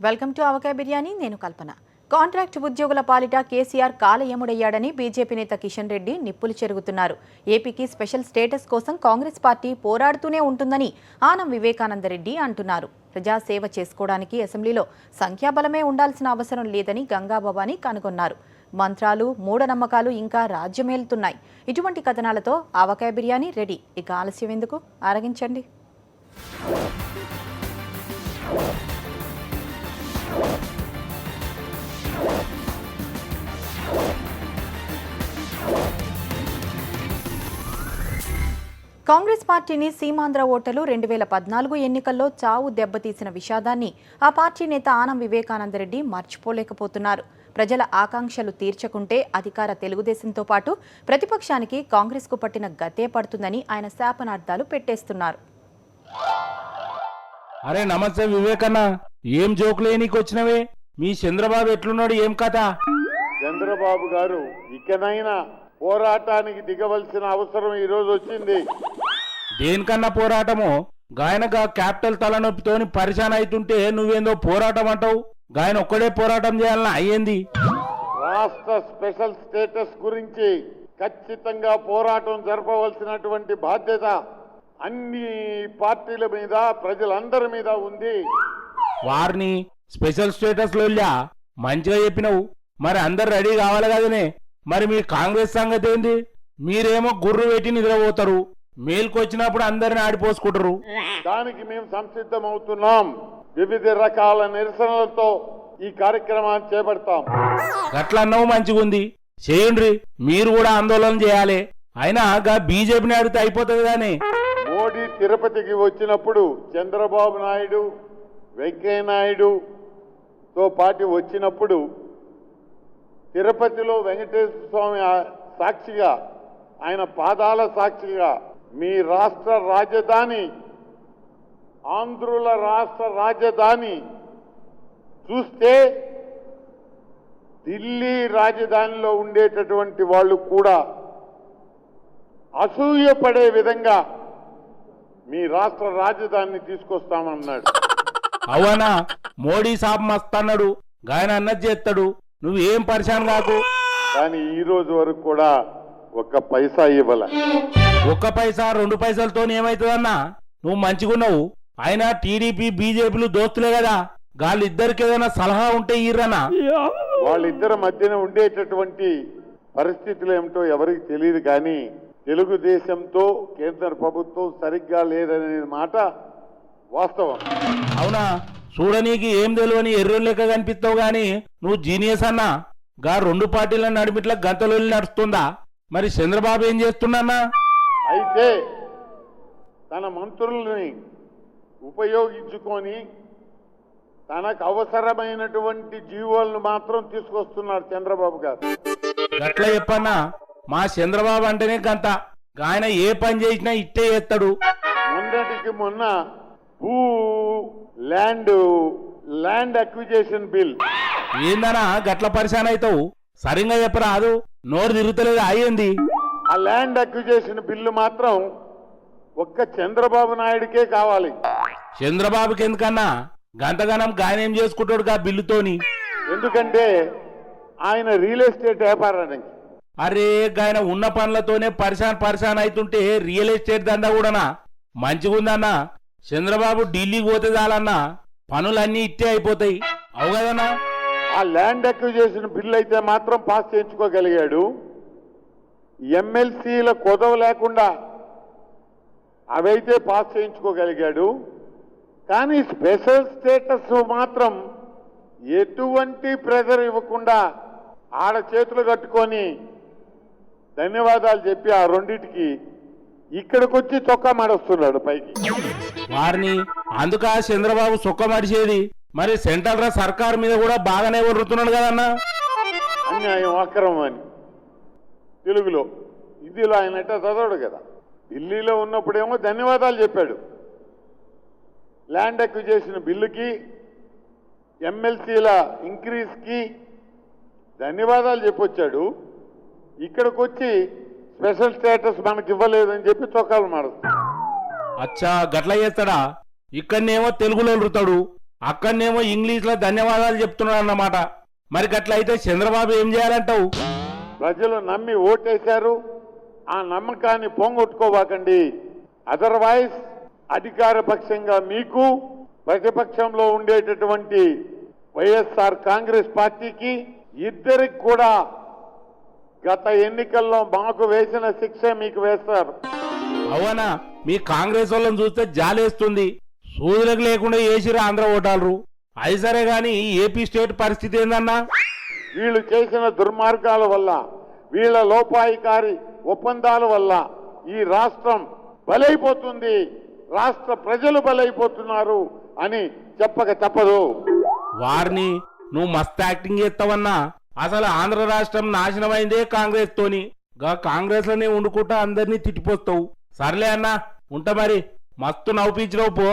Welcome to avakaya biryani. నేను కల్పన. Contract ఉద్యోగుల పాలిట కేసీఆర్ కాలయముడయ్యాడని బీజేపీ నేత కిషన్ రెడ్డి నిప్పులు చెరుగుతున్నారు. ఏపీకి స్పెషల్ స్టేటస్ కోసం కాంగ్రెస్ పార్టీ పోరాడుతూనే ఉంటుందని ఆనం వివేకానందరెడ్డి అంటున్నారు. ప్రజాసేవ చేసుకోవడానికి అసెంబ్లీలో సంఖ్యాబలమే ఉండాల్సిన అవసరం లేదని గంగాభవాని కనుగొన్నారు. మంత్రాలు, మూఢనమ్మకాలు ఇంకా రాజ్యమేలుతున్నాయి. ఇటువంటి కథనాలతో అవకాయ బిర్యానీ రెడీ. ఇక ఆలస్యం ఎందుకు, ఆరగించండి. కాంగ్రెస్ పార్టీని సీమాంధ్ర ఓటర్లు 2014 ఎన్నికల్లో చావు దెబ్బతీసిన విషాదాన్ని ఆ పార్టీ నేత ఆనం వివేకానందరెడ్డి మర్చిపోలేకపోతున్నారు. ప్రజల ఆకాంక్షలు తీర్చకుంటే అధికార తెలుగుదేశంతో పాటు ప్రతిపక్షానికి కాంగ్రెస్కు పట్టిన గతే పడుతుందని ఆయన శాపనార్థాలు పెట్టేస్తున్నారు. అరే నమస్తే వివేకన్న, ఏం జోకులేనికి వచ్చినవే? మీ చంద్రబాబు ఎట్లున్నాడు, ఏం కథ? చంద్రబాబు గారు ఇకనైనా పోరాటానికి దిగవలసిన అవసరం ఈ రోజు వచ్చింది. దేనికన్నా పోరాటము? గాయనగా క్యాపిటల్ తలనొప్పితోని పరిశాన్ అవుతుంటే నువ్వేందో పోరాటం అంటావు. గాయన ఒక్కడే పోరాటం చేయాలని అయ్యింది. రాష్ట్ర స్పెషల్ స్టేటస్ గురించి ఖచ్చితంగా పోరాటం జరపవలసినటువంటి బాధ్యత అన్ని పార్టీల మీద, ప్రజలందరి మీద ఉంది. వారిని స్పెషల్ స్టేటస్ లో మంచిగా చెప్పినవు, మరి అందరు రెడీ కావాలి కదనే. మరి మీ కాంగ్రెస్ సంగతి ఏంది? మీరేమో గుర్రు పెట్టి నిద్రపోతారు, మేలుకొచ్చినప్పుడు అందరిని ఆడిపోసుకుంటారు. దానికి మేము సంసిద్ధమవుతున్నాం. వివిధ రకాల నిరసనలతో ఈ కార్యక్రమాన్ని చేపడతాం. గట్లన్నావు, మంచిగుంది, చేయండి. మీరు కూడా ఆందోళన చేయాలి. అయినా బీజేపీని అడిగితే అయిపోతుంది కానీ. మోడీ తిరుపతికి వచ్చినప్పుడు చంద్రబాబు నాయుడు, వెంకయ్య నాయుడుతో పాటు వచ్చినప్పుడు తిరుపతిలో వెంకటేశ్వర స్వామి సాక్షిగా, ఆయన పాదాల సాక్షిగా మీ రాష్ట్ర రాజధాని, ఆంధ్రుల రాష్ట్ర రాజధాని చూస్తే ఢిల్లీ రాజధానిలో ఉండేటటువంటి వాళ్ళు కూడా అసూయపడే విధంగా మీ రాష్ట్ర రాజధానిని తీసుకొస్తామన్నాడు. అవునా, మోడీ సాబ్ మస్త్ అన్నాడు, గాయన అన్నది చేస్తాడు, నువ్వేం పరిశాన్ కాకు. కానీ ఈ రోజు వరకు కూడా ఒక్క పైసా ఇవ్వాల. ఒక్క పైసా 2 పైసలతో ఏమైతుందన్నా? నువ్వు మంచిగున్నావు. ఆయన టీడీపీ బీజేపీలు దోస్తులే కదా, వాళ్ళిద్దరికి ఏదైనా సలహా ఉంటే ఇర్రనా? వాళ్ళిద్దరి మధ్యన ఉండేటటువంటి పరిస్థితులు ఏమిటో ఎవరికి తెలియదు. కానీ తెలుగుదేశంతో కేంద్ర ప్రభుత్వం సరిగ్గా లేదనే మాట వాస్తవం. అవునా, చూడనీకి ఏం తెలియని ఎర్రని లెక్క కనిపిస్తావు గాని నువ్వు జీనియస్ అన్నా. 2 పార్టీల నడిమిట్ల గంతలు నడుస్తుందా? మరి చంద్రబాబు ఏం చేస్తున్నా? అయితే తన మంత్రుల్ని ఉపయోగించుకొని తనకు అవసరమైనటువంటి జీవోలను మాత్రం తీసుకొస్తున్నారు చంద్రబాబు గారు. గట్ల చెప్పన్నా, మా చంద్రబాబు అంటేనే గంత. ఆయన ఏ పని చేసినా ఇట్టే చేస్తాడు. మొన్నటికి మొన్న ల్యాండ్ అక్విజిషన్ బిల్ ఏందనా గట్ల పరిశాన్ అవుతావు? సరిగ్గా చెప్పరాదు, నోరు తిరుగుతలేదు అయ్యింది. ఆ ల్యాండ్ అక్విజిషన్ బిల్లు మాత్రం ఒక్క చంద్రబాబు నాయుడికే కావాలి. చంద్రబాబుకి ఎందుకన్నా? గంతగానం గాయన ఏం చేసుకుంటాడు గా బిల్లుతోని? ఎందుకంటే ఆయన రియల్ ఎస్టేట్ వ్యాపారానికి. అరే గాయన ఉన్న పనులతోనే పరిశాన్ అవుతుంటే రియల్ ఎస్టేట్ దందా కూడానా? మంచిగుందన్నా. చంద్రబాబు ఢిల్లీకి పోతే చాలన్నా, పనులన్నీ ఇట్టే అయిపోతాయి. అవు కదన్నా? ఆ ల్యాండ్ అక్విజిషన్ బిల్ అయితే మాత్రం పాస్ చేయించుకోగలిగాడు. ఎమ్మెల్సీల కొదవ లేకుండా అవైతే పాస్ చేయించుకోగలిగాడు. కానీ స్పెషల్ స్టేటస్ మాత్రం ఎటువంటి ప్రెజర్ ఇవ్వకుండా ఆడ చేతులు కట్టుకొని ధన్యవాదాలు చెప్పి ఆ రెండింటికి ఇక్కడికొచ్చి చొక్కా మడుస్తున్నాడు పైకి. వారిని అందుక చంద్రబాబు చొక్కా మడిచేది. మరి సెంట్రల్ సర్కార్ మీద కూడా బాగానే వదులుతున్నాడు కదన్నా. అన్యాయం, అక్రమం అని తెలుగులో, హిందీలో ఆయన ఎట్టా చదవడు కదా. ఢిల్లీలో ఉన్నప్పుడేమో ధన్యవాదాలు చెప్పాడు. ల్యాండ్ అక్విజిషన్ బిల్లుకి, ఎమ్మెల్సీల ఇంక్రీజ్కి ధన్యవాదాలు చెప్పొచ్చాడు. ఇక్కడికి వచ్చి స్పెషల్ స్టేటస్ మనకి ఇవ్వలేదని చెప్పి చొక్కాలు మారుస్తాడు. అచ్చా, గట్ల చేస్తాడా? ఇక్కడనేమో తెలుగులో వదులుతాడు, అక్కడనేమో ఇంగ్లీష్లో ధన్యవాదాలు చెప్తున్నాడు అన్నమాట. మరి గట్లయితే చంద్రబాబు ఏం చేయాలంటావు? ప్రజలు నమ్మి ఓటేశారు, ఆ నమ్మకాన్ని పోగొట్టుకోవాకండి. అదర్వైజ్ అధికార పక్షంగా మీకు, ప్రతిపక్షంలో ఉండేటటువంటి వైఎస్ఆర్ కాంగ్రెస్ పార్టీకి ఇద్దరికి కూడా గత ఎన్నికల్లో మాకు వేసిన శిక్ష మీకు వేస్తారు. అవునా? మీ కాంగ్రెస్ వాళ్ళని చూస్తే జాలేస్తుంది. సూదులకు లేకుండా వేసిరా ఆంధ్ర ఓటాలరు. అది సరే గాని ఏపీ స్టేట్ పరిస్థితి ఏందన్నా? వీళ్ళు చేసిన దుర్మార్గాల వల్ల, వీళ్ళ లోపాయికారి ఒప్పందాల వల్ల ఈ రాష్ట్రం బలైపోతుంది, రాష్ట్ర ప్రజలు బలైపోతున్నారు అని చెప్పక తప్పదు. వారిని నువ్వు మస్తు యాక్టింగ్ చేస్తావన్నా. అసలు ఆంధ్ర రాష్ట్రం నాశనమైందే కాంగ్రెస్ తోని. గా కాంగ్రెస్ లోనే వండుకుంటా అందరినీ తిట్టిపోస్తావు. సర్లే అన్నా, ఉంటా మరి. మస్తు నవ్వుపించినావు పో.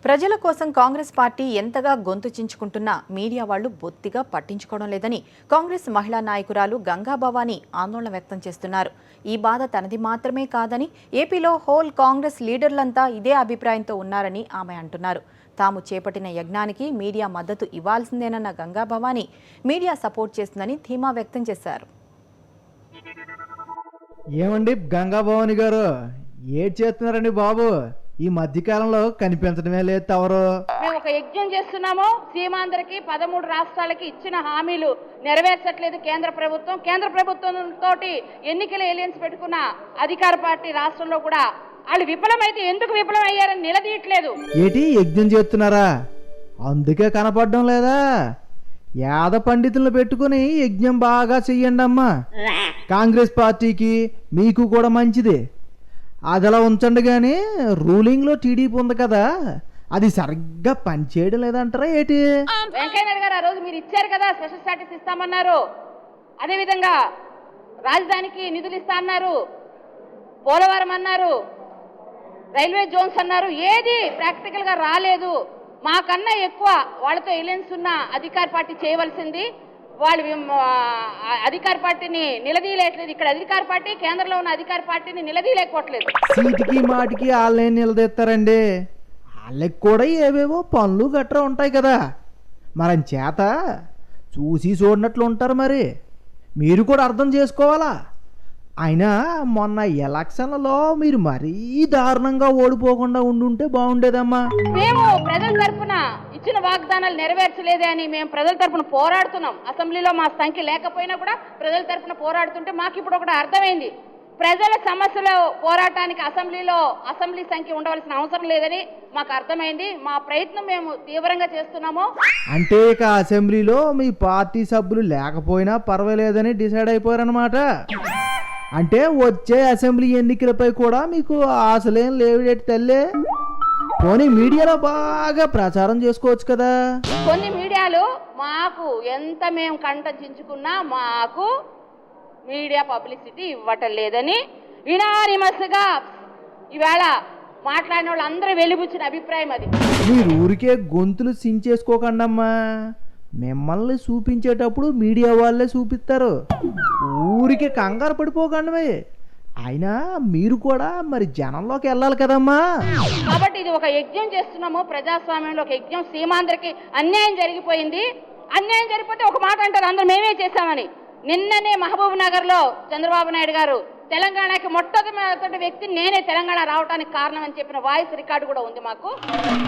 ప్రజల కోసం కాంగ్రెస్ పార్టీ ఎంతగా గొంతు చించుకుంటున్నా మీడియా వాళ్లు బొత్తిగా పట్టించుకోవడం లేదని కాంగ్రెస్ మహిళా నాయకురాలు గంగా భవానీ ఆందోళన వ్యక్తం చేస్తున్నారు. ఈ బాధ తనది మాత్రమే కాదని, ఏపీలో హోల్ కాంగ్రెస్ లీడర్లంతా ఇదే అభిప్రాయంతో ఉన్నారని ఆమె అంటున్నారు. తాము చేపట్టిన యజ్ఞానికి మీడియా మద్దతు ఇవ్వాల్సిందేనన్న గంగా భవానీ మీడియా సపోర్ట్ చేస్తుందని ధీమా వ్యక్తం చేశారు. ఏమండి గంగా భవాని గారు, ఏం చేస్తున్నారండి బాబు? ఈ మధ్యకాలంలో కనిపించడమే లేదు తవరు. మేము ఒక యజ్ఞం చేస్తున్నాము. సీమాంధ్రకి 13 రాష్ట్రాలకి ఇచ్చిన హామీలు నెరవేర్చట్లేదు కేంద్ర ప్రభుత్వం. కేంద్ర ప్రభుత్వం తోటి ఎన్నికల ఎలియన్స్ పెట్టుకున్న అధికార పార్టీ రాష్ట్రంలో కూడా వాళ్ళు విఫలమైతే ఎందుకు విఫలం అయ్యారని నిలదీయట్లేదు. ఏటి యజ్ఞం చేస్తున్నారా? అందుకే కనపడడం లేదా? యాద పండితులను పెట్టుకుని యజ్ఞం బాగా చెయ్యండి అమ్మా. కాంగ్రెస్ పార్టీకి మీకు కూడా మంచిది. అది అలా ఉంచండి. కానీ రూలింగ్లో టీడీపీ ఉంది కదా, అది సరిగ్గా పనిచేయడం లేదంటారా ఏటి? వెంకయ్యనాయుడు గారు ఆ రోజు మీరు ఇచ్చారు కదా, స్పెషల్ స్టాటస్ ఇస్తామన్నారు. అదేవిధంగా రాజధానికి నిధులు ఇస్తా అన్నారు, పోలవరం అన్నారు, రైల్వే జోన్స్ అన్నారు. ఏది ప్రాక్టికల్ గా రాలేదు. మాకన్నా ఎక్కువ వాళ్ళతో ఎలియన్స్ ఉన్న అధికార పార్టీ చేయవలసింది. వాళ్ళు అధికార పార్టీని నిలదీయలేట్లేదు. ఇక్కడ అధికార పార్టీ కేంద్రంలో ఉన్న అధికార పార్టీని నిలదీయలేకపోవట్లేదు. సీటుకి మాటికి వాళ్ళని నిలదీస్తారండి. వాళ్ళకి కూడా ఏవేవో పనులు గట్రా ఉంటాయి కదా, మరి చేత చూసి చూడనట్లు ఉంటారు. మరి మీరు కూడా అర్థం చేసుకోవాలా. అయినా మొన్న ఎలక్షన్లలో మీరు మరీ దారుణంగా ఓడిపోకుండా ఉండుంటే బాగుండేదమ్మా. మేము ప్రజల తరఫున ఇచ్చిన వాగ్దానాలు నెరవేర్చలేదే అని మేము ప్రజల తరఫున పోరాడుతున్నాం. అసెంబ్లీలో మా సంఖ్య లేకపోయినా కూడా ప్రజల తరఫున పోరాడుతుంటే మాకు ఇప్పుడు ఒకటి అర్థమైంది. ప్రజల సమస్యల పోరాటానికి అసెంబ్లీ సంఖ్య ఉండవలసిన అవసరం లేదని మాకు అర్థమైంది. మా ప్రయత్నం మేము తీవ్రంగా చేస్తున్నాము. అంటే ఇక అసెంబ్లీలో మీ పార్టీ సభ్యులు లేకపోయినా పర్వాలేదని డిసైడ్ అయిపోయారనమాట. అంటే వచ్చే అసెంబ్లీ ఎన్నికలపై కూడా మీకు ఆశలేం లేవిడేటి తల్లే. పోనీ మీడియాలో బాగా ప్రచారం చేసుకోవచ్చు కదా. కొన్ని మీడియాలు మాకు ఎంత మేము కంటచించుకున్నా మాకు మీడియా పబ్లిసిటీ ఇవ్వటం లేదని యునానిమస్గా ఈవేళ మాట్లాడిన వాళ్ళు అందరూ వెలిబుచ్చిన అభిప్రాయం అది. మీరు ఊరికే గొంతులు సించేసుకోకండమ్మా. మిమ్మల్ని చూపించేటప్పుడు మీడియా వాళ్ళే చూపిస్తారు. ఊరికే కంగారు పడిపోకండి. అయినా మీరు కూడా మరి జనంలోకి వెళ్ళాలి కదమ్మా. కాబట్టి ఇది ఒక యజ్ఞం చేస్తున్నాము. ప్రజాస్వామ్యంలో ఒక యజ్ఞం. సీమాంధ్రకి అన్యాయం జరిగిపోయింది. అన్యాయం జరిగిపోతే ఒక మాట అంటారు, అందరూ మేమే చేశామని. నిన్ననే మహబూబ్ నగర్ లో చంద్రబాబు నాయుడు గారు తెలంగాణకి మొట్టమొదటి వ్యక్తి నేనే తెలంగాణ రావడానికి కారణం అని చెప్పిన వాయిస్ రికార్డు కూడా ఉంది మాకు.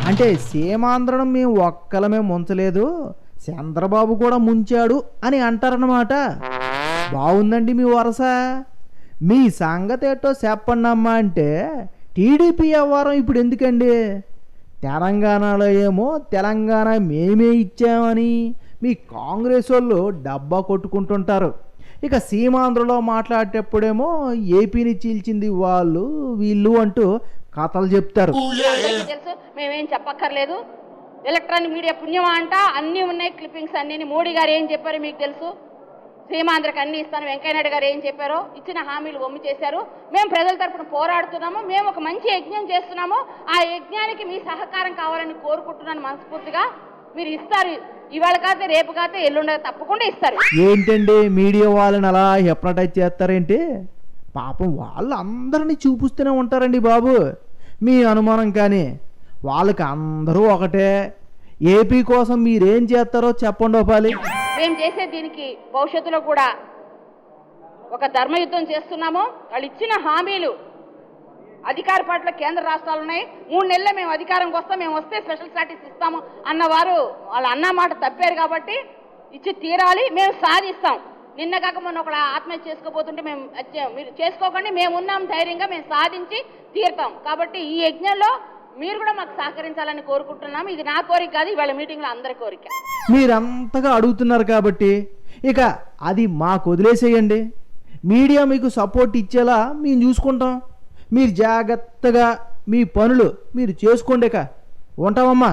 అంటే సీమాంధ్రను మేము ఒక్కలమే ముంచలేదు, చంద్రబాబు కూడా ముంచాడు అని అంటారన్నమాట. బాగుందండి మీ వరస. మీ సంగతి ఏంటో చెప్పండి అమ్మా. అంటే టీడీపీ వ్యవహారం ఇప్పుడు ఎందుకండి? తెలంగాణలో ఏమో తెలంగాణ మేమే ఇచ్చామని మీ కాంగ్రెస్ వాళ్ళు డబ్బా కొట్టుకుంటుంటారు. ఇక సీమాంధ్రలో మాట్లాడేటప్పుడేమో ఏపీని చీల్చింది వాళ్ళు వీళ్ళు అంటూ కథలు చెప్తారు. తెలుసు, మేమేం చెప్పక్కర్లేదు. ఎలక్ట్రానిక్ మీడియా పుణ్యమా అంట, అన్నీ ఉన్నాయి క్లిప్పింగ్స్ అన్ని. మోడీ గారు ఏం చెప్పారో మీకు తెలుసు. సీమాంధ్రకి అన్ని ఇస్తాను, వెంకయ్యనాయుడు గారు ఏం చెప్పారో, ఇచ్చిన హామీలు వమ్ము చేశారు. మేము ప్రజల తరఫున పోరాడుతున్నాము. మేము ఒక మంచి యజ్ఞం చేస్తున్నాము. ఆ యజ్ఞానికి మీ సహకారం కావాలని కోరుకుంటున్నాను మనస్ఫూర్తిగా. మీరు ఇస్తారు, ఇవాళ కాతే రేపు కాతే ఎల్లుండ తప్పకుండా ఇస్తారు. ఏంటండి మీడియా వాళ్ళని అలా హిప్నటైజ్ చేస్తారేంటి? పాపం వాళ్ళు అందరినీ చూపిస్తూనే ఉంటారండి బాబు. మీ అనుమానం కానీ వాళ్ళకి అందరూ ఒకటే. ఏపీ కోసం మీరేం చేస్తారో చెప్పండి ఓపాలి. మేము చేసే దీనికి భవిష్యత్తులో కూడా ఒక ధర్మయుద్ధం చేస్తున్నాము. వాళ్ళు ఇచ్చిన హామీలు అధికార పార్టీలో కేంద్ర రాష్ట్రాలు ఉన్నాయి. 3 నెలల్లో మేము అధికారంకి వస్తాం, మేము వస్తే స్పెషల్ స్టాటస్ ఇస్తాము అన్నవారు వాళ్ళు అన్న మాట తప్పారు కాబట్టి ఇచ్చి తీరాలి. మేము సాధిస్తాం. నిన్న కాక మొన్న ఒకళ్ళు ఆత్మహత్య చేసుకోబోతుంటే మీరు చేసుకోకండి, మేము ఉన్నాం ధైర్యంగా, మేము సాధించి తీరుతాం. కాబట్టి ఈ యజ్ఞంలో మీరు కూడా మాకు సహకరించాలని కోరుకుంటున్నాము. ఇది నా కోరిక కాదు, ఇవాళ మీటింగ్లో అందరి కోరిక. మీరంతగా అడుగుతున్నారు కాబట్టి ఇక అది మాకు వదిలేసేయండి. మీడియా మీకు సపోర్ట్ ఇచ్చేలా మేము చూసుకుంటాం. మీరు జాగ్రత్తగా మీ పనులు మీరు చేసుకోండి. ఇక ఉంటామమ్మా.